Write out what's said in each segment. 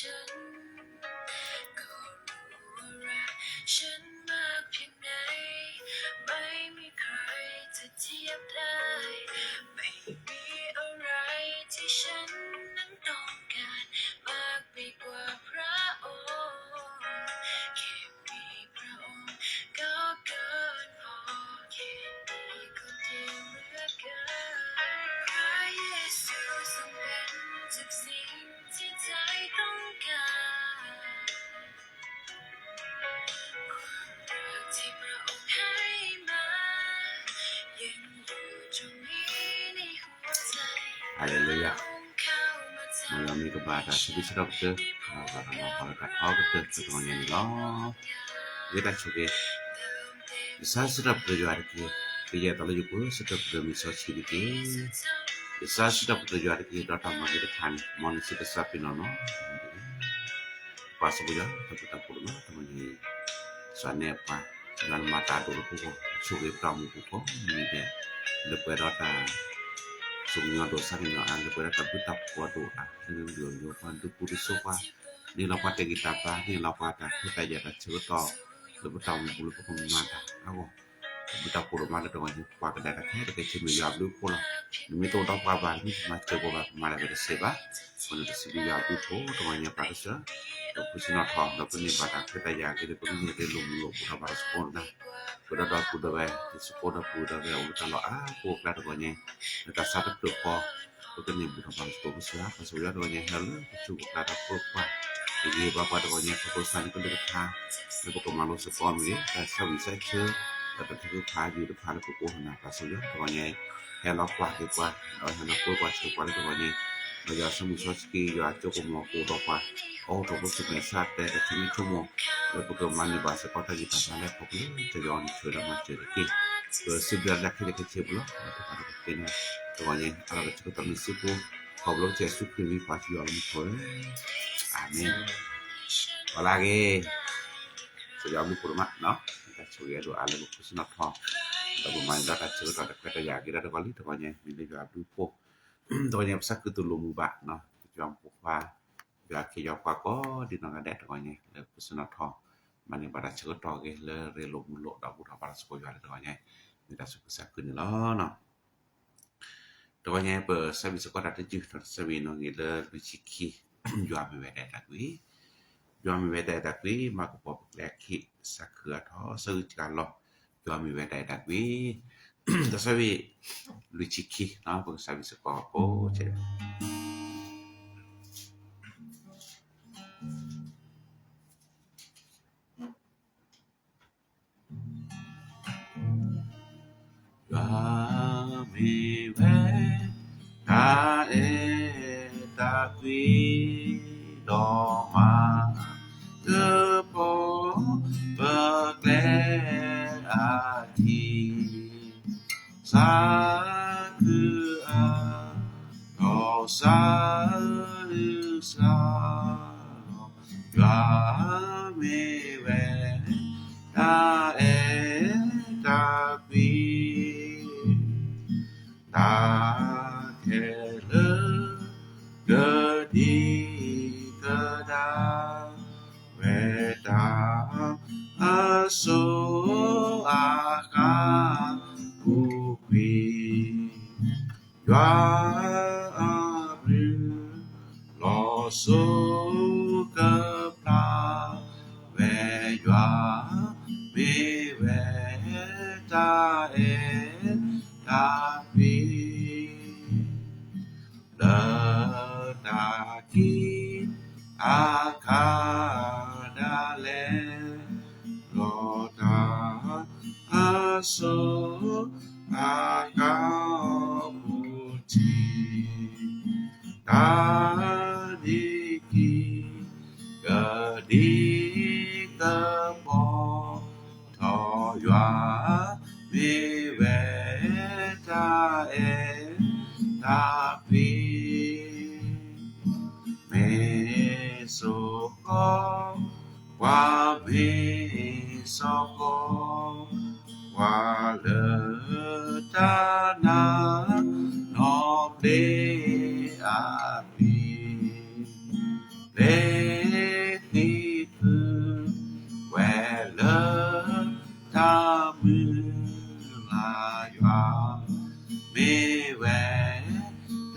ฉันก็รู้ว่ารักฉันมากเพียงไหนไม่มีใครจะเทียบได้ไม่มีอะไรที่ฉันนั้นต้องการมากไปกว่าพระองค์แค่มีพระองค์ก็เกินพอแค่นี้ก็ดีเหลือเกินพระเยซูทรงเป็นทุกสิ่งที่ใจต้องการความรักที่พระองค์ให้มายังอยู่ตรงนี้ในหัวใจ Haleluya. Malam ini kepada sebisa dokter, kalau kata dokter semuanya ni lah. Kita cuba. Bisa sudah berjuang lagi. Dia tak lagi pun sudah bermisal sedikit. Bisa sudah berjuang lagi. Datang lagi depan manusia besar pinono. Pas saja tapi tak perlu teman-teman. Soalnya apa? Dengan mata dulu pun cuba kamu pun ni dia. Lepas datang sungguh dosa ni nak lepas datang kita buat doa. Dengan dia pun tu putus sofa. Ni lapat kita apa? Ni lapat kita jaga cerita. Lepas tahu bulu pun mata. Aku kita perlu mata dengan apa kedai kita kecil miliar dulu pula. Demi tu dah kabar ni macam apa malah berseba. Kalau berseba dulu dengan apa saja. Lepas nak tahu lepas ni pada kita jaga kita pun ni kita lulu pula baru sekolah. Pada dah pula sekolah pula kalau aku kata dengan kita satu tu kau kita ni bukan baru sekolah siapa sebenarnya dengan hal cukup kata apa. Jadi bapa dengan keputusan itu dekat lepas kemalu sekolah ni saya bisa cerแต่ถ้าคือพาอยู่พาแล้วก็หนาก็สุดยอดตัวนี้แค่เรากว่าดีกว่าเราให้เรากว่าสุดกว่าตัวนี้เราอยากสมุทรสกีอยากจะกูมองกูต่อไปโอ้ตัวรู้สึกในชาติแต่ที่นี่ชั่วโมงแล้วก็มันในบาสก็ถ้าอยู่ทางนั้นพวกนี้จะย้อนช่วยเรามาเจอกันก็สิบเดือนแรกที่ได้เชื่อแล้วตัวการเป็นตัวนี้เราจะต้องมีสิบผู้ขอบคุณเจ้าสุขีมีความช่วยเราทุกอาเมนว่าไงสุดยอดมีคุณมากเนาะSurya doa lagu kusnat ha. Lagu main data cerita kata ya kita kali tonya bila jawab dupo. Tonya pasal ketulu mubak noh. Jam pupa. Ya ke jawab ko di nang ada tonya lagu kusnat ha. Mani pada cerita ke le relok muluk dak buta para sekolah tonya. Kita suka kun lo noh. Tonya pe sabi sekolah ada ju sabi no ngile biciki jawab me tak wi. Jom mi wete dakwi mak pop leki sakra tho sư kan lo jom mi wete dakwi ta sabi luchiki na pun sabi sepa po che jom mi wete dakwi do ma kepo berkreati sakra dosa mewe tapi tak kele gedi kedai Veda aso akan bukti Jua abri loso kepla Vejua viveta tapi Letaki akadale Lota aso akabuti Tadiki gadika po Toywa viveta tapi Mesoko wa mesoko wa letana no de api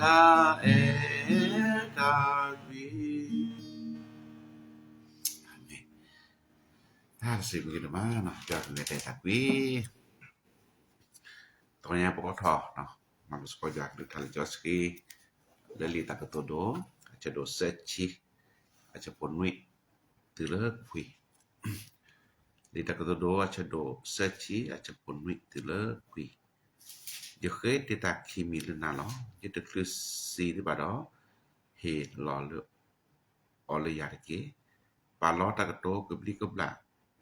ta e ta vi amen ถ้าสิมีกันมาเนาะจะในแต่ตักวีตอนนี้ปกทเนาะมันสกอยากดึกทาลิจอสกีเลลีตากโตโดอาจจะโดเซชิอาจจะปนวิตือเลิกคุยลีตากโตโดอาจจะโดเซชิอาจจะปนวิตือเลิกคุยเดี๋ยวเคยติตาคีมีหรือนาล้อจะตึกคือซีที่บาดอเฮลอเลออเลยาตะเกปาล้อตากโตกบลีกบลา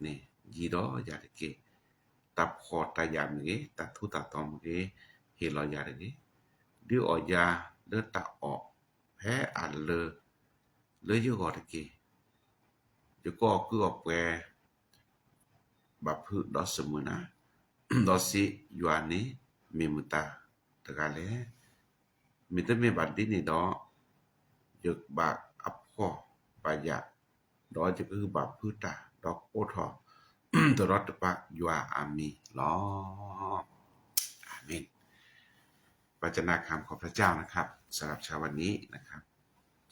นี่ยีดอยาตะเกตับคอตายามเกตัทุตาตอมเกเฮลอยาตะเกดิออยาเลตะออกแพ้อันเลยอยู่กอตะเกจะก็คือออกแปบับพืดอสมุนะดอสิยานิเมมุตาตะกาเลมิตะเมบัดดินี่ดอยกบาอับพอปายะดอจะคือบับพืตาดอกโอทอตรอตปะยัวอามีลออาเมนวจนะคำของพระเจ้านะครับสำหรับเช้าวันนี้นะครับ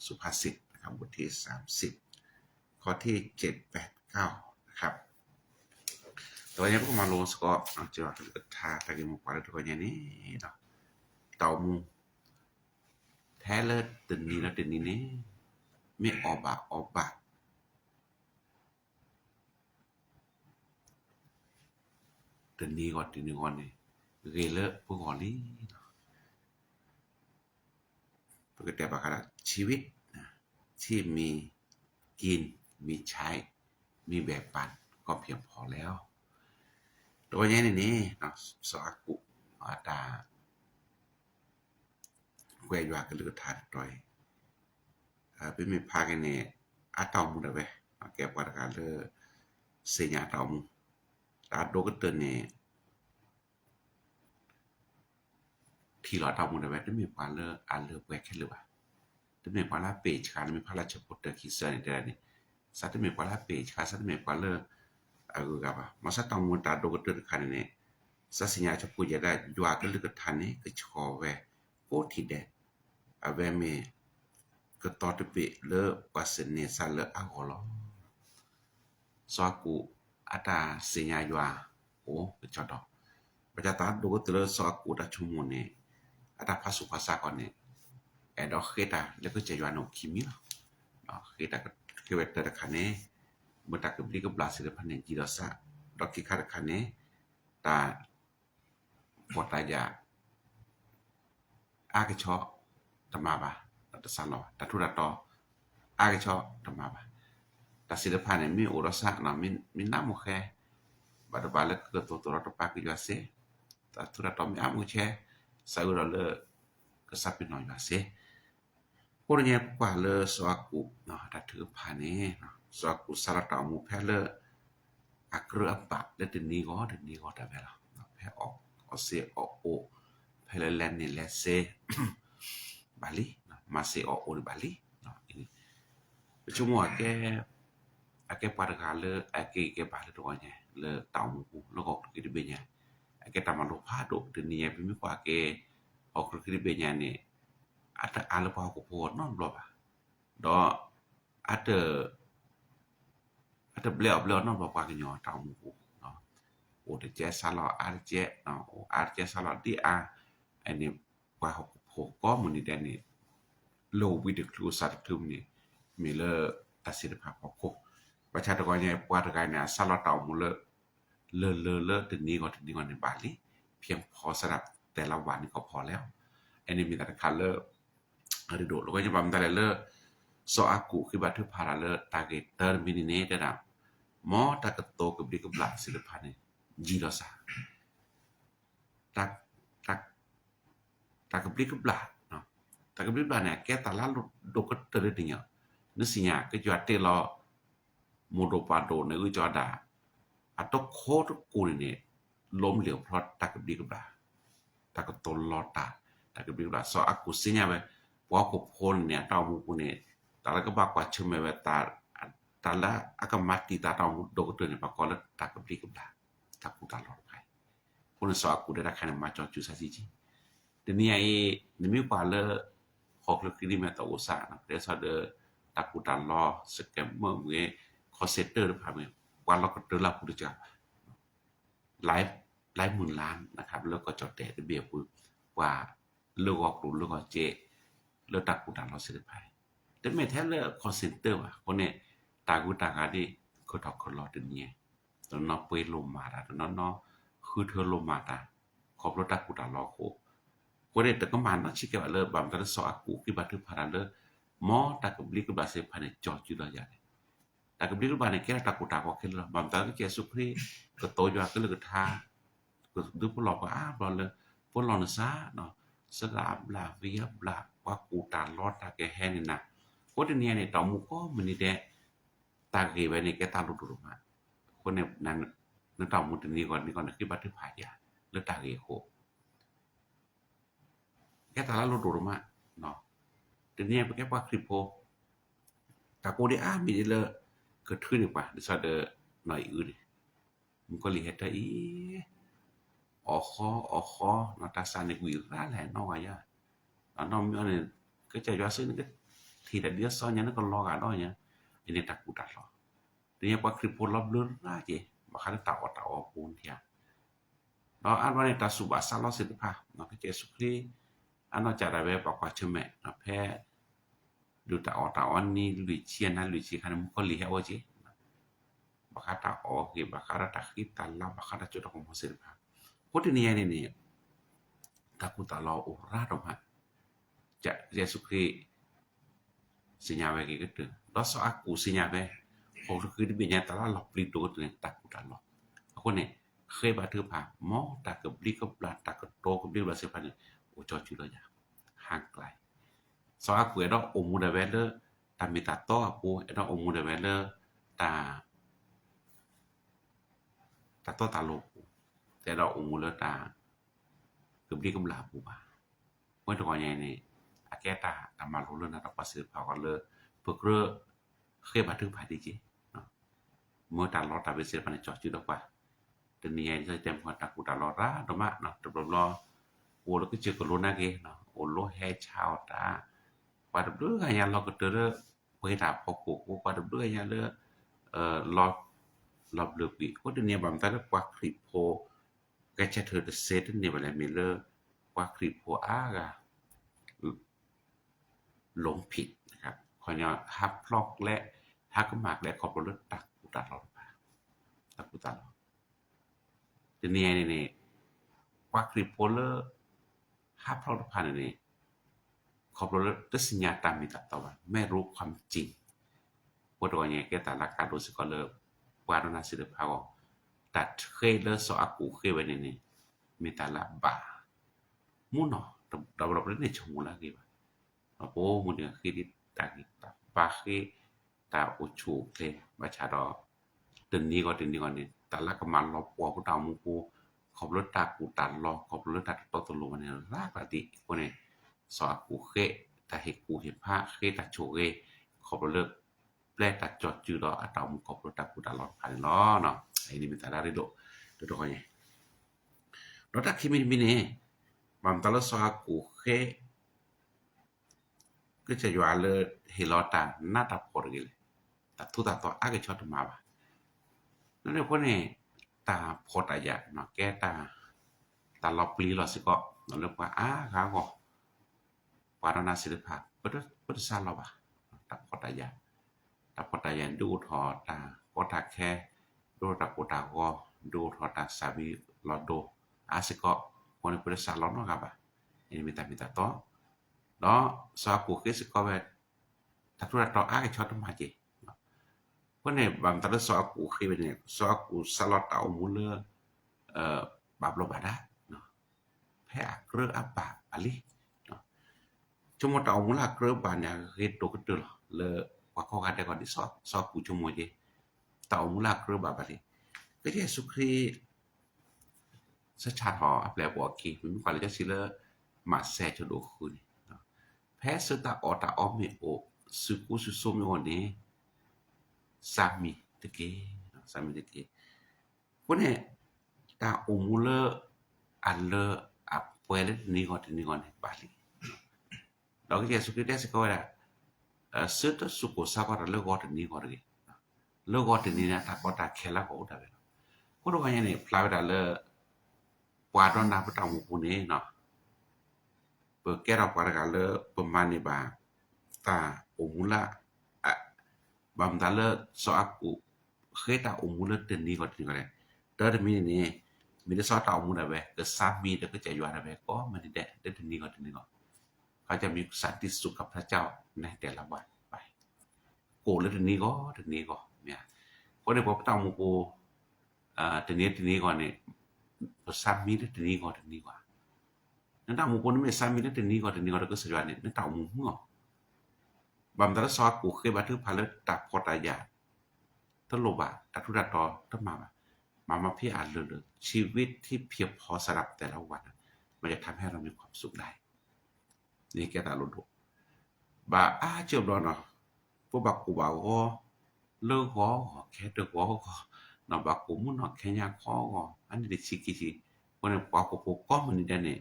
สุภาษิตนะครับบทที่30ข้อที่7 8 9นะครับตัวนี้พวกมาลงสกอเอาจอดทาตะกิมกว่าตัวนี้เนาะเต่ามูแท้เลิศตึนนี้แล้วตึนนี้นี่ไม่ออกบะตึนนี้ก่อนตึนนี้ก่อนนี่เรเลอะพวกก่อนนี้ปกติปกติชีวิตที่มีกินมีใช้มีแบ่งปันก็เพียงพอแล้วตัวนี้นี่เนาะสอากุอาตาแกอยู่กันลึกทานตอยเป็นมีพากันนี่อาตอมได้เว้แก้ปัญหาเลยเสียตอมตาโดกเตนี่ที่เราตอมได้เว้ได้มีความเลอันเลแวกแค่หรือว่าได้มีความละเปจคามีพระราชพุทธคิดเสนได้นี่สัตว์มีความละเปจคาสัตว์มีความเลagaba masa tamu ta dogotor khanne sasinya chapu jada jwa ke lik thane ke chowe ko thide ave me ke tot pe le pasne sal agolo saku ata sinya jwa o ke chodo bajata dogotor saku ta chumune ata pasu pasa kone edo kheta le ke jwa no kimi no kheta ke weta khane mata ke bli ke blase de phane ji da sa dok ki kha khane ta potaya a ke cho tama ba ta sa lo ta thu da to a ke cho tama ba ta si de phane mi o da sa na min na mo khe ba da ba le ke to to pa ke yo se ta thu da to mi a mo che sa u da le ke sa pi no yo se ko ne kwa le so aku no ta thu phane no saku sarata mu phele akru apa le tini go ta vela phe o se o phele len ni le se bali ma se o bali no ini chumo ake parga le ake ba le to nya le tau mu lo ko ki de be nya ake ta ma lo pha do tini ya bi mi kwa ke o ku ki de be nya ni ata ala pa ko po no lo ba do ata beliau no bapa ke nyo tau mu no o de je sala arje no o arje sala di a ani pa ho ko mu ni de ni lo wi de klu sa tum ni mi le tasir pa ko ba cha to ko nya pa to ka nya sala tau mu le de ni koในบาลีเพียงพอสำหรับแต่ละวันก็พอแล้วอันนี้มีแต่คัลเลอร์หรือโดแล้วก็จะบำแต่เลอso aku ki batu parale tage terminine da mo tak to ke bli ke blak silepane jirosa tak bli ke blak no tak bli blak ne ke ta la do ke ter dinya ne sinya ke jwa te lo modo pado ne u jwa da atok kho to ku ni lom liu plot tak bli ke blak tak to lota tak bli blak so aku sinya be wa ko phon ne ta mu ku ne ta la ka ba kwa chume we ta la akamati ta ta do ko ne pa ko la ta ka bli ka bla ta ku ta lo pai ko ne so aku de la kana ma cho chu sa si ji de ni ai ni mi pa le อกลึกที่แม่ตะอุตสาหนะแต่ซะเดอตะกุตันรอสแกมเมอร์เมคอลเซ็นเตอร์พาเมว่าเราก็เดรับผู้จักหลายหมื่นล้านนะครับแล้วก็จอดแต่เบียบว่าเลือกออกรู้เลือกเจเลือกตะกุตันรอสิได้ไปแต่แม่แท้เลือกคอลเซ็นเตอร์ว่ะคนเนี่ยตากุตากาดิก็ตอกคนรอดึงเนี่ยตอนนอเปลมมาตอนนอคือเธอลมมาตาขอบรถตะกุตันรอโคคนเนี่ยแต่ก็มานะชิเกว่าเลยบำตะสออากูที่บัทึกพาราเลมอตะกบลิกบาเซพาเนจอจุลายาตะกบลิกบาเนแก่ตะกุตาก็เคลบำตะก็เจสุพรีก็โตอยู่ก็เลยก็ทาก็ดูพวกเราก็บอลเลยพวกเรานะซะเนาะสลาบลาเวียบลาว่ากูตาลอดตาแกแฮนี่นะคนเนี่ยเนี่ยตอมูก็มันนี่แดตาเกไว้ในแกตาลุดุมาคนเนี่ยนั้นตอมูตนี้ก่อนคือบัทึกพายาแล้วตาเกโคแกตาละลุดุมาเนาะทีนี้แกว่าคริปโปตาโกได้มีเลเกิดขึ้นอีกว่าดิซะเดอหน่อยอื่นมันก็เลยเฮ็ดได้อีออคอนาตาซาในกุยราแหละน้อยอ่ะน้องมีอันนี้ก็จะว่าซึ่งก็ทีละเดียวซ้อนอย่างนั้นก็รอกันน้อยเนี่ยอันนี้ตะกูตัดหรอทีนี้ว่าคริปโปรับเรื่องราเจบ่คันตาออกปูนเทียเนาะอันว่าในตาสุบาซาลอสิทภาเนาะก็เจสุครีอันนอกจากได้ไปบอกว่าเชแม่เนาะแพ้ดูตาออนนี่ลุยเชียนนะลุยชีคันมันก็ลีเฮาจิบาคาตาออกบาคาตาคิตาลาบาคาตาจุดของสิทภาพดนี้นี่ตะกุตาลออุราดมาจะเยซูคริสต์สิญาเวกิกึแล้วซออากูสิญาเวโอคือดิเบญาตาลาลอปริโตตะตะกุตาลอคนเนี่ยเคยบาทึกพามอตะกบลิกบลาตะกโตกบลิบลาเซพานี่โอจอจุลยาห่างไกลซออากูดออมูดาเวเลตามิตาโตอากูดออมูดาเวเลตาโตตาโลแต่เราอมูเลตากบลิกบลาปูบาเมื่อตอนใหญ่นี่อาแกตาตามาโลเลนะตะปัสสิพากันเลยเพื่อเคยบาทึกพาดีจิเนาะเมื่อตาลอตาเวเซพานี่จอจุดกว่าตนี้จะเต็มหัวตะกุตาลอราดมะเนาะตบลอโอแล้วก็เจอกับโลนาเกเนาะโอโลแฮชาวตาปาดเรื่องอย่างเราก็เตอเปตาพอโกปาดเรื่องอย่างเลยลอบเลือกวิก็ตนี้บำตากว่าคริปโพแกจะเธอเซตนี่บ่แล้วมีเลกว่าคริปโพอากะหลงผิดนะครับขอเนี่ยฮับพลอกและฮักมากและขอบรถตักกุตาลอตักกุตาลอทีนี้นี่กว่าคริปโพเลฮับพลอกผ่านนี่ขอบรถตสัญญาตามมีตะวันไม่รู้ความจริงบ่ตัวเนี่ยแกตาลักการรู้สึกก็เลิกว่าดนาสิเดพาวตัดเคยเลซออากูเคยไว้นี่มีตาละบามูเนาะตบในชมูละกีบโอ้มูเนี่ยคือดิตากิตาปาเคตาโอชูเคบาชาดอตึนนี้ก็นี่ตาละกมันรอปัวผู้ตามูกูขอบรถตากูตันรอขอบรถตาตตโลมันเนี่ยลาปฏิคนเนี่ยซออากูเคตาเฮกูเฮพาเคตาโชเกขอบรถแปลตาจอดจือดออะตามูขอบรถตากูตันรอผ่านเนาะไอ้นี่มีตาลาริโดตัวก็เนี่ยรถตาคิมิเนบำตาลซออากูเคก็จะอยู่เลยเฮลอตาหน้าตาพอดกิเลยแต่ทุกตาต่ออาเกชอตมาบ่นั่นเนี่ยพวกนี้ตาพอตายะเนาะแก้ตาลอปลีลอสิก็นั่นเรียกว่าขาก็ปารณาศิลปะพุทธศาสนาบ่ตาพอตายะดูถอตาก็ตาแค่ดูตาโกตาก็ดูถอตาสาวิลอโดอาสิก็คนพุทธศาสนาเนาะครับอันนี้มีตาต่อเนาะซอกูคือสิก็แบบถ้าทุกต่ออาเกชอตมาจิเพราะเนี่ยบำตาซอกูคือเป็นเนี่ยซอกูสลอตเอามูเลบาบโลบาดาเนาะแพ้เรืออับบาอะลิเนาะชั่วโมงตาเอามูลาเรือบาเนี่ยคือตกตึเลว่าเขากันได้ก่อนที่ซอกูชั่วโมงจิตาเอามูลาเรือบาอะลิก็เยซูคริสต์สัจชาหอแปลบ่กีมันกว่าจะสิเลมาแซจโดคุนแพ้สตาออตาออมเมโอสุกุสุโซมิโอเนสามีตะเกคนเนี่ยตาอมูเลอันเลอัปเวลนี่ก่อนบาลี เราก็จะสุกิเตสก็ว่าcerto su cosa guarda le gote ni gorgi le gote ni na ta kota khela ko da be ko ro ga ne pla da le kwa don na pa ta mu ku ne no pe ke ra pa ga le pa ma ni ba ta o mu la bam da le so aku kheta o mu le ten ni ko ni ko le da de mi ni mi de so ta o mu da be ke sa mi de keจะยว่าda be ko ma ni de ten ni ko ni koเขาจะมีสันติสุขกับพระเจ้าในแต่ละวันไปโกแล้วทีนี้ก็เนี่ยก็ได้บอกต้องมูกูทีนี้ก่อนเนี่ยซ้ำมีได้ทีนี้ก่อนนั่นต้องมูกูนี่ไม่ซ้ำมีได้ทีนี้ก่อนก็สยวนเนี่ยนั่นต้องมูหัวบำตะซอกูเคยบันทึกพาเลตักพอตายาตลบตัทุดัตอตมาพี่อ่านเลยชีวิตที่เพียบพอสำหรับแต่ละวันมันจะทำให้เรามีความสุขได้นี่แกตาลุดบาเจ็บดอนเนาะพวกบักกูบ่าวก็เลิกก็แค่ตะก็เนาะบักกูมุนเนาะแค่ยาคอก็อันนี้สิกิสิคนเนี่ยปอกกูก็มันนี่ได้เนี่ย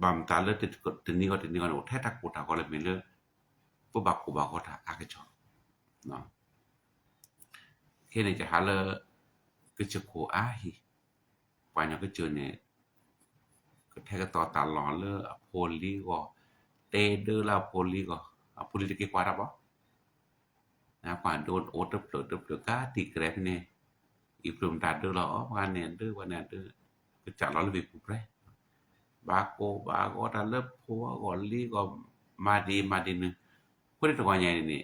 บำตาเลติตนี้ก็แท้ตะกูตาก็เลยมีเลพวกบักกูบ่าวก็ตาอากะจอเนาะแค่นี้จะหาเลยก็จะโคหิปานก็เจอเนี่ยก็แท้ก็ต่อตาหลอนเลยโพลีก็de la politik kuat apa apa don order ka ti grep ne ibrum ta de la kan ne de wa ne de ke cha la lebih pupre ba ko ta le pho ko li ko ma di ne ko de ko nya ni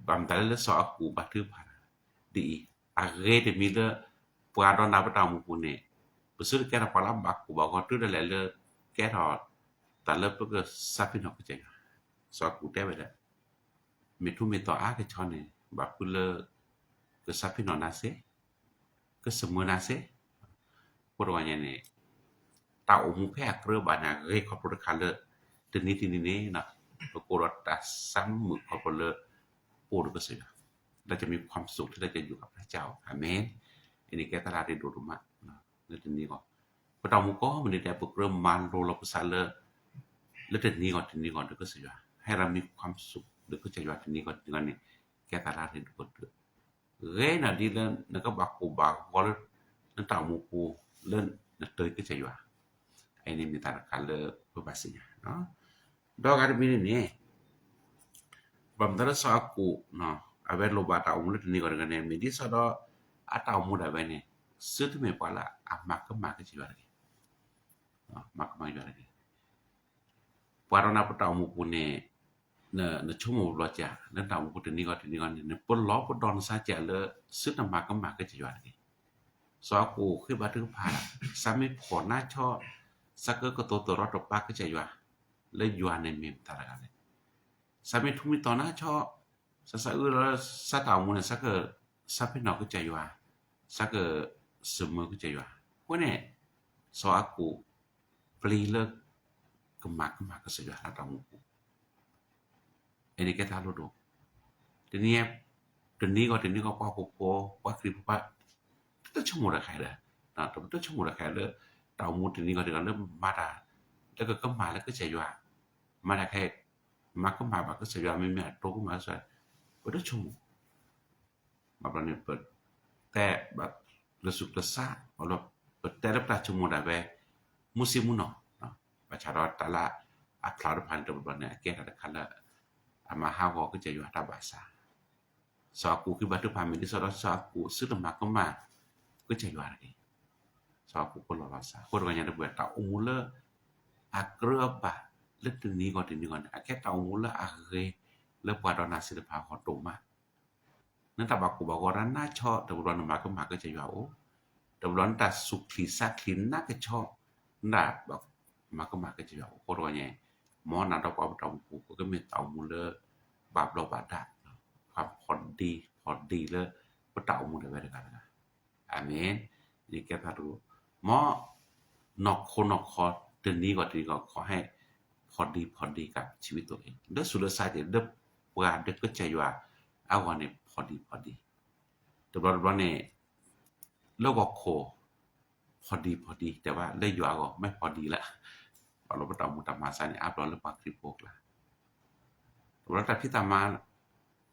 bam ta le so aku ba thu pa di age de mi le pa don na pa ta mu ne besul ke ra pala ba ku ba ko tu de le ke ra ta le pe ke sapi no ke che so ku te be da mi tu mi to a ke chon ne ba pu le ke sapi no na se ke semua na se ko ro nya ne ta o mu phe kre ba na ge ko pro ka le ti ni na ko ro ta sam mu ko leปูก็เสียเราจะมีความสุขที่เราจะอยู่กับพระเจ้าอาเมนอันนี้แกตลาดได้ดูรุมะนะแล้วทีนี้ก็พระเจ้ามุก็มันได้ปกเริ่มมันโรลภาษาเลยแล้วทีนี้ก่อนก็เสียให้เรามีความสุขหรือก็จะอยู่ทีนี้ก่อนนี่แกตลาดได้ดูก็เอ้ยน่ะดีแล้วนั่นก็บักกูบักก็แล้วนั่นตามุกูเล่นนั่นเตยก็จะอยู่ไอ้นี่มีตาการเลยภาษาเนาะดอกอะไรมีนี่bamdara sa aku no aver lo bata umule ni ko ngane mi di sa do ata umuda bene setu me pala amak ji warge no mak ji warge parana pata umu pune na chumo lo ja na ta umu ni ko ni pon lo pon don sa ja le setu mak ji warge so aku khi ba thu pha sa me pho na cho sa ko to ro to pa ke ja ywa le ywa ne mi ta la ne Sampai thumi tona cho sa sa tao mu sa ke sa pe no ke jaywa sa ke semua ke jaywa ko ne so aku pli le kemak ke sejarah tao mu ini ke ta lo do teni ko pa kri pa to chomo ra khai da na to chomo ra khai le tao mu teni ko le ma da le ke kemak le ke jaywa ma da khai maka ma ke seja me to ko ma sa pada chumu ma ne per te ba le su ta sa olo te le pra chumu da be musimu no ba cha ro ta la a kla ro pan to ba ne ke ta kala ama ha go ke je yu ta ba sa so ku ki ba tu pa me di so sa ku su ta ma ko ma ke je yu ra ki so ku ko lo sa ko ro nya de ba ta umule a kre ba le tini ko a ke ta umula a ge le pa do na si de pa ko to ma na ta ba ku ba ko ran na cho de ro na ma ke je yu o de ro ta su kli sa klin na ke cho na ba ma ke je yu ko ro nya mo na do pa ta ku ko me ta umule ba lo ba da ความพอดีเลยบ่ตาอุได้ไว้ได้กันอาเมนนี่แกพารู้หมอนอกคนนอกคอตนี้ก็ขอให้พอดีกับชีวิตตัวเองเด้อสุดท้ายเด้อว่าเด้อก็ใจว่าเอาว่านี่พอดีแต่ว่าเนี่ยแล้วก็โคพอดีแต่ว่าได้อยู่ก็ไม่พอดีละ เราบ่ต้องมุตมาสานี่อาบเราปักริโปกล่ะเราถ้าพิตามา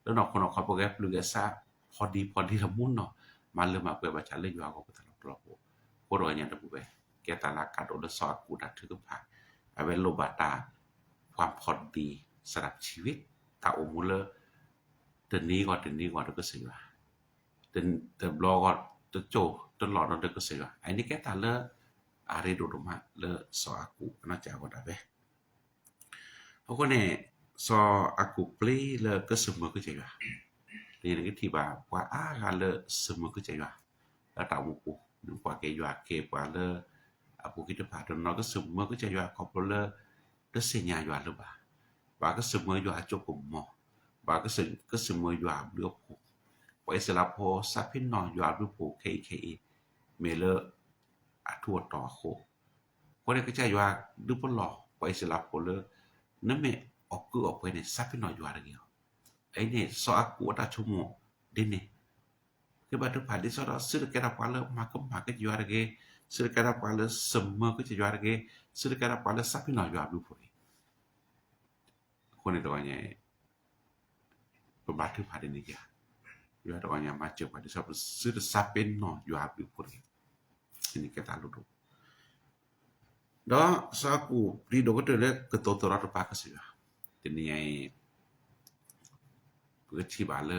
แล้วนอกคนออกเขาโปรแกรมหรือซะพอดีละมุนเนาะมันเลยมาเปิดบัญชีเลยอยู่เอาก็ตลอดโคโรเนี่ยตะบุเวแกตาลากาโดดซอดกูดัดถึงผ่าเอาไว้โลบาตาความพอดีสำหรับชีวิตถ้าโอมูเลเดือนนี้ก่อนก็สิว่าเดือนรอก่อนจะโจจนหลอดก็สิว่าอันนี้แกตาเลอาริโดดมาเลซออากูน่าจะก็ได้เว้เพราะเนี่ยซออากูปลีเลก็สมมุติก็จะว่านี่นึกที่ว่าอาเลสมมุติก็จะว่าแล้วตาบุกูนึกว่าแกอยู่เก็บว่าเลอากูคิดว่าตอนนั้นก็สมมุติก็จะว่าเขาเลได้เสียอยู่หรือบ่ว่าก็สมมุติอยู่จบกุมหมอว่าก็สมมุติอยู่เรือผูไปสลับพอซับพินนอนอยู่เรือผูKKE เมเลทั่วต่อโคเพราะได้ก็จะว่าดูบ่หลอกไปสลับพอเลนั่นแม่ออกไปเนี่ยซับพินนอนอยู่อะไรเงี้ยไอ้เนี่ยซออากูตาชั่วโมงดิเนี่ยคือบัดทุกผ่านที่ซอซื้อแกรับว่าเลมาก็อยู่อะไรเงี้ยซื้อแกรับว่าเลสมมุติก็จะอยู่อะไรเงี้ยซื้อแกรับว่าเลซับพินนอนอยู่ดูผูคนในตัวเนี่ยประบัติผ่านได้นี่จ้ะอยู่ตัวเนี่ยมาเจอว่าที่ซื้อซับเป็นเนาะอยู่ดูผูนี่แกตาลุดดอซากูรีโดก็เตเลกโตตรอตปากสิว่าทีนี้ไอ้เปิดที่บาเล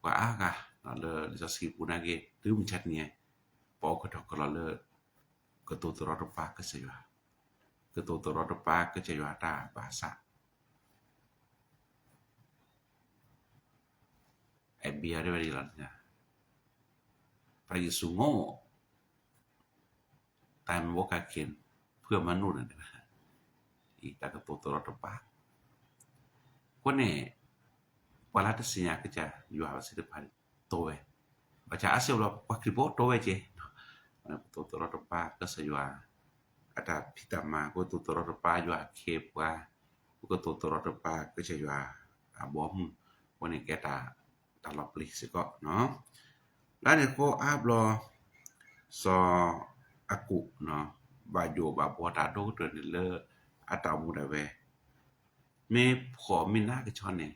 ว่าอากะเลจะสิปุนาเกตึมชัดเนี่ยปอก็ตอกเลกโตตรอตปากสิว่ากโตตรอตปากก็จะว่าตาภาษาไอ้เบียได้บ่ดีล่ะเนี่ยไปสุโง่ตามวกาเขียนเพื่อมนุษย์นะอีตากโตตรอตปากคนเนี่ยเวลาที่สิญาก็จะอยู่อาศัยพันโตเวว่าจะอาศัยเราปักริโปโตเวเจโตตรอตปากก็สยว่าอาตาพิตามาก็โตตรอตปากอยู่เคปว่าก็โตตรอตปากก็จะอยู่บอมวันนี้แกตาลอบลิสิก็เนาะแล้วเนี่ยก็อาบรอซออากุเนาะบาโยบาบัวตาโดเตอร์นี่เลอาตามูได้เวเมพอมินาก็ชอนเนี่ย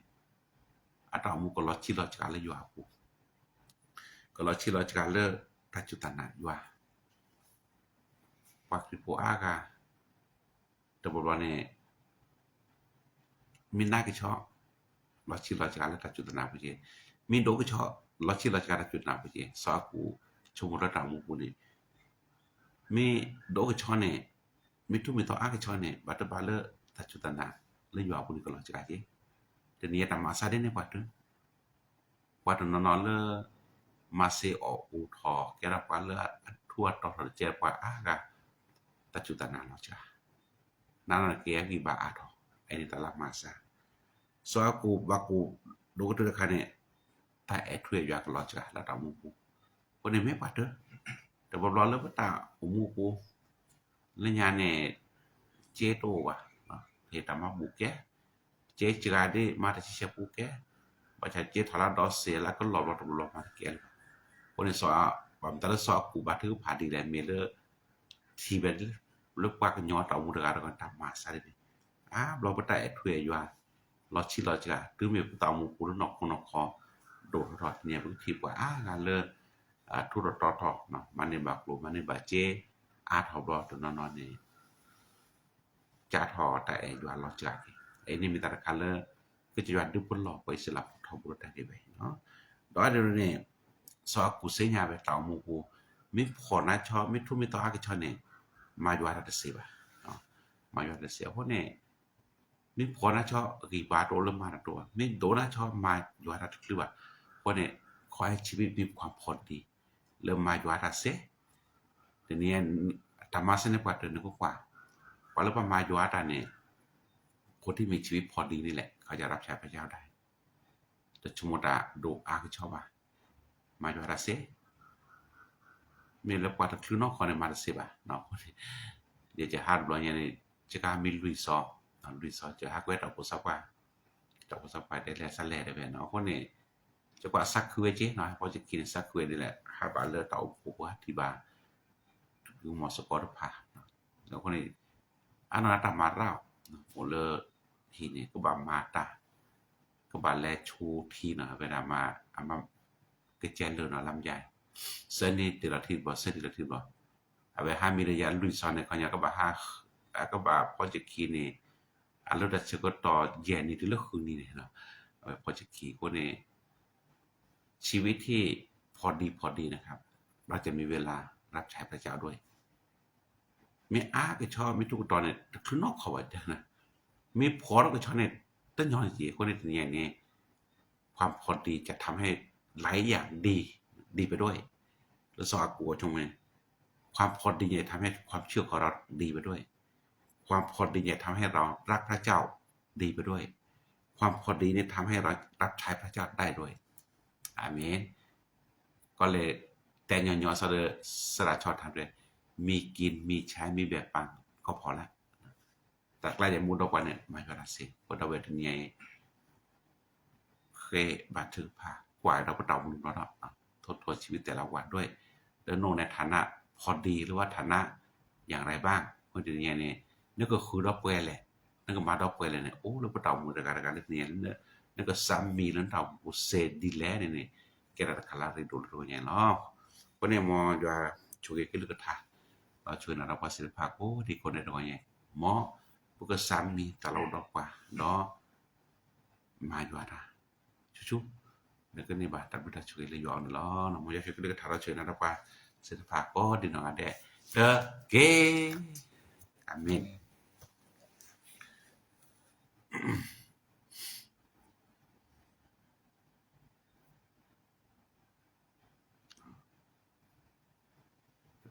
อาตามูก็ลอชิลอจกาเลยอยู่อากูก็ลอชิลอจกาเลตัจุตานะอยู่ปักริโปอากาตะบว่าเนี่ยมินาก็ชอลอชิลอจกาเลตัจุตานะปุเจมินโดก็ชอลอชิลอจกาตัจุตานะปุเจซออากูชงระตามูกูนี่มีโดก็ชอเนี่ยมีทุมิตออากชอเนี่ยบัตบาเลตัจุตานะเลยอยู่อากูนี่ก็ลอจกาเจแต่นี่ตามาซาได้ในวัดนอนเลมาเซออูทอแกรับว่าเลทั่วต่อเจกว่าอากาตัจุตานาลอจานั่นเกียกิบาอาทอไอ้นี่ตะลักมาซาซอกูบากูดูกตัวคะเนี่ยตาเอทเวอยากลอจาละตามูกูคนนี้ไม่ปัดเด้อแต่บ่รอแล้วก็ตามูกูแล้วญาเนี่ยเจโตว่ะเฮตามาบุกแกเจจราได้มาแต่เชปูแกบัดเจทาลาดอเซแล้วก็หลอดมาแกคนนี้สอบามตะสอกูบาถือผาดีแลเมเลทีเบลลึกว่ากันยอตเอามุดกากันตามมาซะดิเราบ่ได้ถวยอยู่ลอชิลอจาตึเมตามูกูนอกคนคอโดดรอดเนี่ยบางทีว่างานเลทุรตอเนาะมันนี่บักโลมันนี่บาเจอาทอบตนนอนนี่จาทอแต่อยู่ลอจาไอ้นี่มีตะคันเลก็จะว่าดึบนหลอกไปสลับทอบรถได้ไปเนาะดอยเดี๋ยวนี้ซอกูเสียไปตามูกูมีพอนะชอบมีทุมีตออากิชอเนี่ยมาอยู่อาตเสบเนาะมาอยู่อาตเสเพราะเนี่ยมีพอนะชอบกีบาโตลมาตัวมีโดนะชอบมาอยู่อาตหรือว่าเพราะเนี่ยขอให้ชีวิตมีความพอดีเริ่มมาอยู่อาตเสทีนี้ธรรมะเสนกว่าเดินกว่าว่าแล้วมาอยู่อาตเนี่ยคนที่มีชีวิตพอดีนี่แหละเขาจะรับใช้พระเจ้าได้แต่สมมุติโดอาคือชอบว่ามาอยู่อาตเสมีแล้วกว่าคือนอกคนมาเสบเนาะเดี๋ยวจะหาบลอยนี่จะกามีลุยซอจะฮักเวตเอาปุสักว่าตอกปุสักไปได้แล้วซะแล้วได้เนาะคนนี้จะกว่าสักคือเจเนาะพอจะกินสักคือนี่แหละหาบาเลเตาปุว่าที่บาคือหมอสกอตพาแล้วคนนี้ anata marao ole hini ko ba mata ko ba le chu thi na vel ma ama ke chen le na lam yai seni tirathi ba seni tirathi ba ave ha mi re ya lui sa ne khanya ko ba ha ko ba project ki ni alo da che ko to ye ni ti le khu ni na ave project ki ko neชีวิตที่พอดีนะครับเราจะมีเวลารับใช้พระเจ้าด้วยมีอาก็ชอบมีทุกตอนเนี่ยคือนอกเขาว่าจังนะมีพอแล้วก็ชอบเนี่ยต้นย้อนสิคนในตัวนี้ความพอดีจะทำให้หลายอย่างดีไปด้วยแล้วสอกลัวจงมั้ยความพอดีจะทำให้ความเชื่อของเราดีไปด้วยความพอดีจะทำให้เรารักพระเจ้าดีไปด้วยความพอดีนี่ทำให้เรารับใช้พระเจ้าได้ด้วยอาเมนก็เลยแต่ย่อๆซะเด้อสระชอดทำเลยมีกินมีใช้มีแบบปังก็พอแล้วแต่ใกล้จะมูดอกว่าเนี่ยมาก็สิบ่ได้เวทนี้เคบันทึกภาคกว่าเราก็ต้องรู้เนาะทบทวนชีวิตแต่ละวันด้วยแล้วโนในฐานะพอดีหรือว่าฐานะอย่างไรบ้างคนที่นี่นี่ก็คือดอกเปแหละนั่นก็มาดอกเปเลยเนี่ยโอ้เราก็ต้องมือในการเรียนเนี่ยนั่นก็ซ้ำมีแล้วต้องบ่เสร็จดีแล้วนี่แกระคลาริดูรู้อย่างเนาะคนนี้มอว่าช่วยกันลึกทาเราช่วยนะเราภาษีภาคโอ้ที่คนได้ดอกอย่างหมอพวกซ้ำมีตลอดดอกกว่าเนาะมาอยู่อ่ะชุแล้วก็นี่บาตัดบ่ได้ช่วยเลยอยู่เอาเนาะมออยากช่วยกันลึกทาเราช่วยนะเราว่าศิลปะก็ดีเนาะแดเด้อเกอาเมน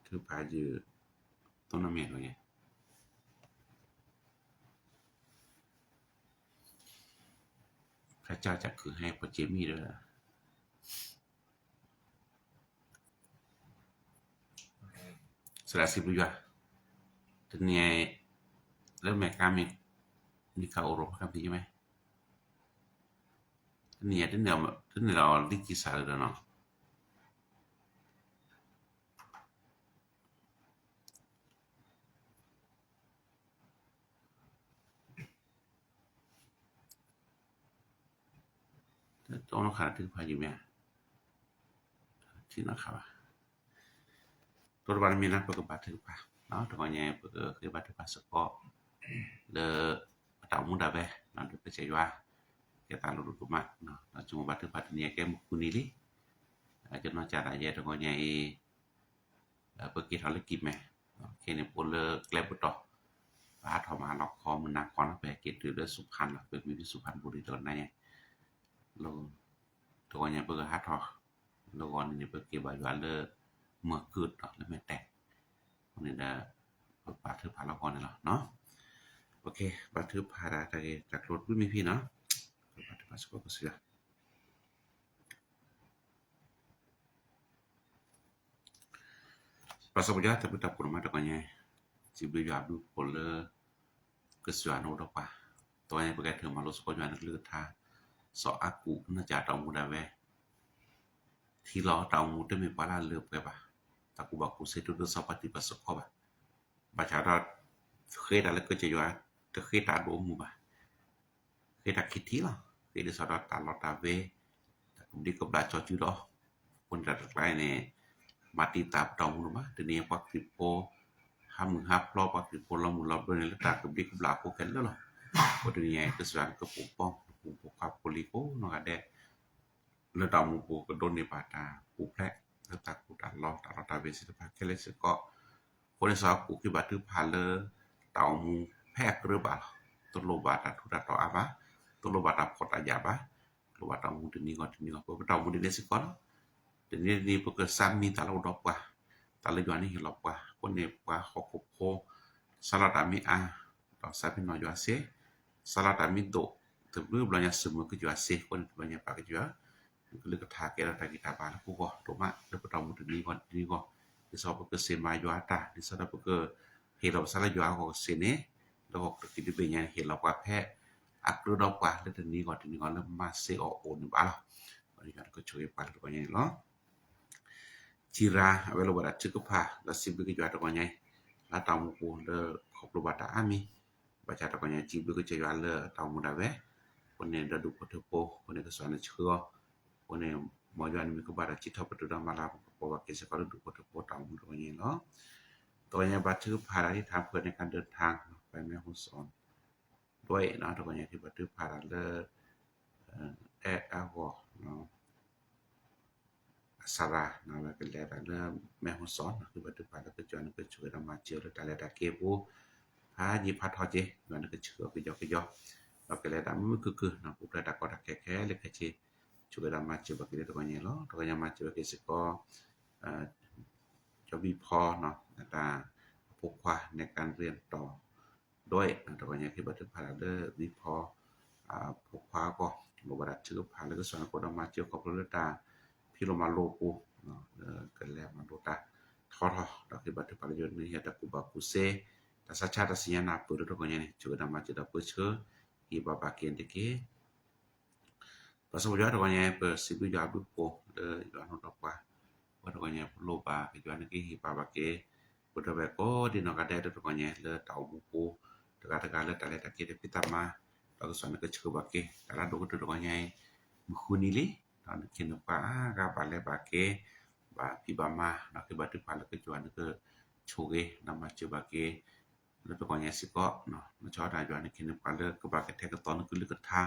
คือพายือต้นน้ำเมนว่าไงพระเจ้าจะคือให้พระเจมี่ด้วยสระสิบอยู่ถึงเนี่ยแล้วแม่กามีข่าวอบรมครับพี่ใช่ไหมเนี่ยถึงเราลิกิสาแล้วเนาะต้องขาดถึงพาอยู่แม่ที่นะครับตัวบารมีนั้นเปิดบัตรถึงป่ะเนาะตรงนี้เปิดคือบัตรพาสปอร์ตเลอตามุดาเบนั่นเป็นใจว่าแกตาลุตุมาเนาะเราจุบัตรพัฒนีแกมุกุนิลิจะนอกจากอะไรตรงนี้เปิดกิจธุรกิจแม่แค่นี้ปุ่นเลแกลบต่อพาทมาล็อกคอมันนักคอนไปกิจหรือเรื่องสุพรรณเป็นมีสุพรรณบุรีตอนนั้นเราตัวนี้เปิดหาทอแล้วก่อนนี่เปิดเก็บไว้ว่าเลเมื่อเกิดแล้วไม่แตกนี่นะบัตรพาละครนี่ล่ะเนาะโอเคบัตรพาราจากรถรุ่นมีพี่เนาะบัตรพาสปอร์ตก็เสียPasaport ya tapi tak pernah makanya si beli abdu pole kesuan udah pa toanya pakai terima lu sekolah anak lu tha so aku na ja tau mu da ve thi lo tau mu te me pala le pe ba taku ba ku se tu do sapati pa so ba ba cha da khe da le ko che ya te khe ta do mu ba khe ta khit thi lo khe de sa da ta lo ta ve ta ku di ko ba cho chu do pun da lai ne mati tap tong lu ba te ne pak ti po ha mu ha plo pak ti po lo mu lo do ne la ta ku di ko bla ko ken lo ko de ne ke sran ko po pong po ka po li ko no ga de le ta mu po ko do ne pa ta pu phle le ta ku ta lo ta ve si pa ke le se ko ko ne sa ku ki ba tu pa le ta mu phe ke re ba to lo ba ta tu ta to a ba to lo ba ta ko ta ya ba lo ba ta mu de ni ko ko ta mu de ne se koแต่นี่พวกซ้ำมีตาเราดอกว่าตาเราย้อนนี่เห็นหรอกว่าคนเนี่ยว่าขอคบโคสลัดมีต่อซ้ำเป็นน้อยอยู่อาเซสลัดมีโดถึงรูปเราเนี่ยสมมุติก็อยู่อาเซคนเราเนี่ยปากอยู่ก็เลยก็ทาแกเราตากิตาบาแล้วพวกก็ถูกมั้ยแล้วก็ต้องมุดนี้ก่อนนี่ก็ที่สอบพวกเซมาอยู่อาตาที่สอบพวกเห็นเราสลัดอยู่อาก็เซเนแล้วก็กินเป็นอย่างเห็นเราว่าแพ้อักดอกว่าแล้วทีนี้ก่อนแล้วมาเซอโอนบ้าแล้ววันนี้ก็ช่วยปาตัวอย่างเนาะCira avelo bara cukup la sibu ke juara ko nyai la tamu ko de ขอบรู้ว่าตาอามีบาจาตะกอนยาจีบก็จะยานเลตามุดาเวคนเนี่ยดดุปทโปคนเนี่ยก็สอนเชื่อคนเนี่ยมอยานมีก็บาดจิตปตุดามาลาปว่าเกษกรดุปทโปตามุดาเนี่ยเนาะตัวเนี่ยบัดถือภาระที่ทำเพื่อในการเดินทางไปแม่ฮู้สอนด้วยเนาะตะกอนยาที่บัดถือภาระเลอาวเนาะสาราเนาะแล้วก็แลเริ่มแม่ฮู้สอนคือบัดถือภาระก็จวนก็ช่วยมาเจอแล้วตาแลตาเกปูพาญิพัดทอเจมันก็เชื่อก็ยอกเราก็เลยดำมันคือๆนะปุ๊บแล้วตาก็ตักแค่ๆเลยก็สิช่วยดำมาเจอบักเลยตัวนี้เนาะตัวนี้มาเจอก็สิก็จะมีพอเนาะตาพกว่าในการเรียนต่อด้วยตัวนี้ที่บัดถึงพาราเดอร์มีพอพกว่าก็บ่บัดชื่อพาแล้วก็สอนคนมาเจอกับเรือตาพี่ลงมาโลปูเนาะกันแล้วมาโลตาทอดอกที่บัดถึงพาราเดอร์นี่เฮตะกุบากุเซตาสัจจาตะสิยานาปุรตัวนี้ช่วยดำมาเจอดเชื่ออีบาบาเกนเดเกpasal dia orang yang persibu jadu po de anu apa orang yang loba ke juan ke hipa bake bodo beko di no kada de orang yang le tau buku dekat le tale tak ke pitama lagu sana ke chku bake kala do to orang yang mukhuni le tan kin pa ga bale bake ba pibama nak batu pala ke juan ke choge nama chu bake le to orang yang siko no cho da juan kin pa le ke bake te ke ton ke le ke tha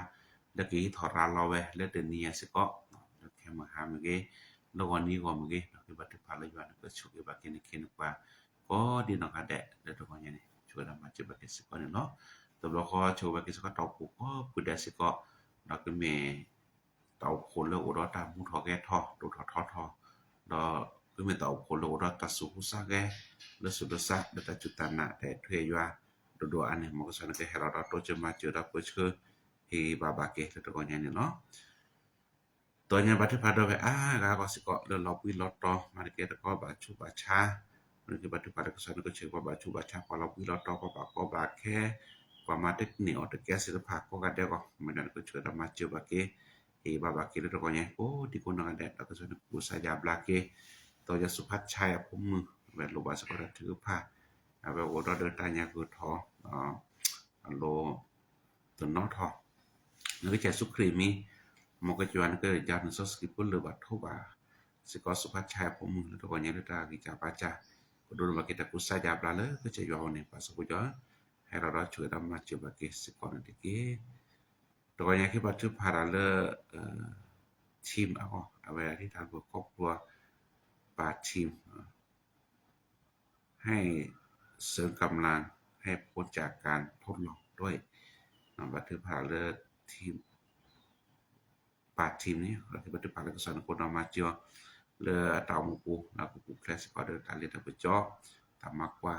แล้วก็ถอดราเราไว้แล้วเดี๋ยวนี้สิก็แล้วแค่มาหามื้อแล้ววันนี้ก็มื้อคือบัดพาเลยว่าก็ช่วยบักเกนกว่าก็ดีเนาะค่ะแดดแล้วตัวนี้นี่ช่วยนำมาจิบักสิก็เนาะตบแล้วก็ช่วยบักสิก็ตอปูก็ผู้ใดสิก็แล้วก็แม่เตาคนแล้วอดตามหูทอแกทอดูทอแล้วคือแม่เตาคนแล้วอดตาสุกุซะแกแล้วสุดซะแล้วตาจุตานะแต่เทยว่าโดอันนี้มันก็สนใจให้เราโตจะมาเจอรับเพื่อคือbabake to ko nyane no to nya ba the phado be ga ko si ko le lo pi lo to ma ke to ko ba chu ba cha ne ke ba the phado ko sa ko che ko ba chu ba cha ko lo pi lo to ko ba ke ko ma tek ni o te ke si pha ko ga de ko me dan ko chu da ma chu ba ke babake to ko nya ko di ko na de to ko sa ku sa ja bla ke to ja su phat chai a pum mu be lo ba sa ko da thu pha a be o do de ta nya ko tho lo to no thoนึกจะสุครีมีมกจวนก็ยานสสกิปุลบัดโทบาสิกอสุภัชชัยผมแล้วตัวนี้ตากิจาปาจาก็ดูว่ากิตกุสาจาบลาเลก็จะยาวในภาษาพุทธให้เราช่วยดำมาจุบกิสิกอนติเกตัวนี้คือบัดทุพาราเลทีมเอาเวลาที่ทางครอบครัวปาทีมให้เสริมกำลังให้พ้นจากการทดลองด้วยบัดทุพาราเลทีมปาทีมนี้เราที่บัดพาแล้วก็สอนคนมาเจอเลตาวมูแล้วก็คลาสก็เดินทางเรียนไปจ่อตามมากกว่า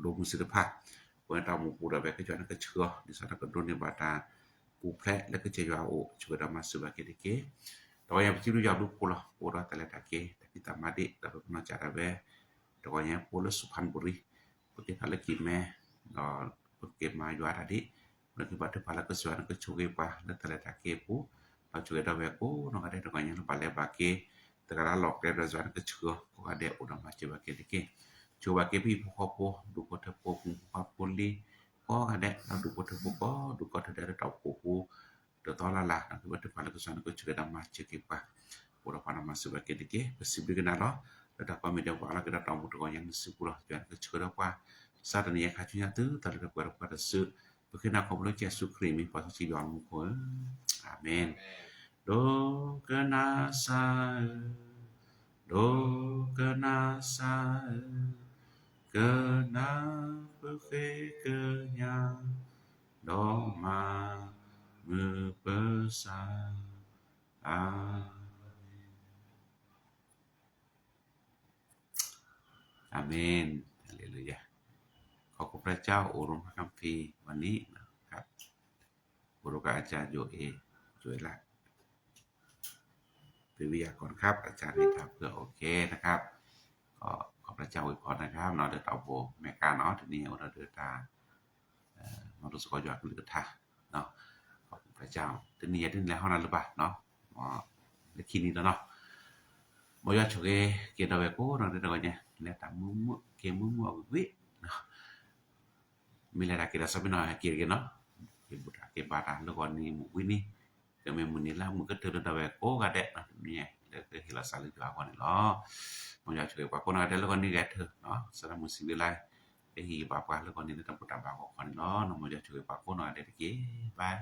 ดูมุสิทธิภาพเพิ่นตาวมูได้ไปก็จอนั้นก็เชื่อดิฉันก็โดนในบาตากูแพร่แล้วก็จะยาวช่วยดามาสุบาเกดิเกตัวอย่างที่รู้ยาวดูปูละปูราตะเลตะเกแต่ที่ตามมาดิแล้วก็มาจาระเวตัวอย่างปูละสุพรรณบุรีปกติภารกิจแม่เก็บมาอยู่อาดิNanti pada pala kesuan ke chuge pa na tala ta ke pu la chuge da we ko no ade to kanya pale ba ke takara lok de da zan ke chugo ko ade udah ma che ba ke dike chuba ke pi ko po du ko ta po pu pa poli ko ade na du ko ta po ko du ko ta da ta po pu to to la nanti pada pala kesuan ke chuge da ma che ke pa udah pa na ma se ba ke dike posible ke na lo da pa me da wala ke da ta mu to kanya se pu lo jan ke chuge da pa sa ta ni ka chunya tu ta da pa da su porque na como lo que su crime para si lo amo ko amen do kenasa kena berfikirnya doma membesar amen haleluyaขอบคุณพระเจ้าโอรมพระคัมภีร์วันนี้นะครับบุรุษอาจารย์โยเอช่วยละเป็นวิทยากรครับอาจารย์ให้ทำเพื่อโอเคนะครับก็ขอพระเจ้าอวยพรนะครับเนาะเดินเอาโบแม่กาเนาะทีนี้เราเดินตามารู้สึกว่ายอดลึกท่าเนาะขอบคุณพระเจ้าทีนี้ถึงแล้วเท่านั้นหรือเปล่าเนาะในคลิปนี้แล้วเนาะบ่ยอดโชเกเกดเอาไว้โกเนาะเดี๋ยวก่อนเนี่ยแล้วตามมือเกมมือวิเนาะ Mila kita sabino kiri no ke buta ke bata lo kon ni mu wini ke me munila mu ke tero dawe ko ga de ni ke hila sali jwa kon lo mo ya chwe pa kon ade lo kon ni ga the no sara mu sibilai ke hi ba pa lo kon ni ta buta ba ko kon no no mo ya chwe pa kon ade ke bye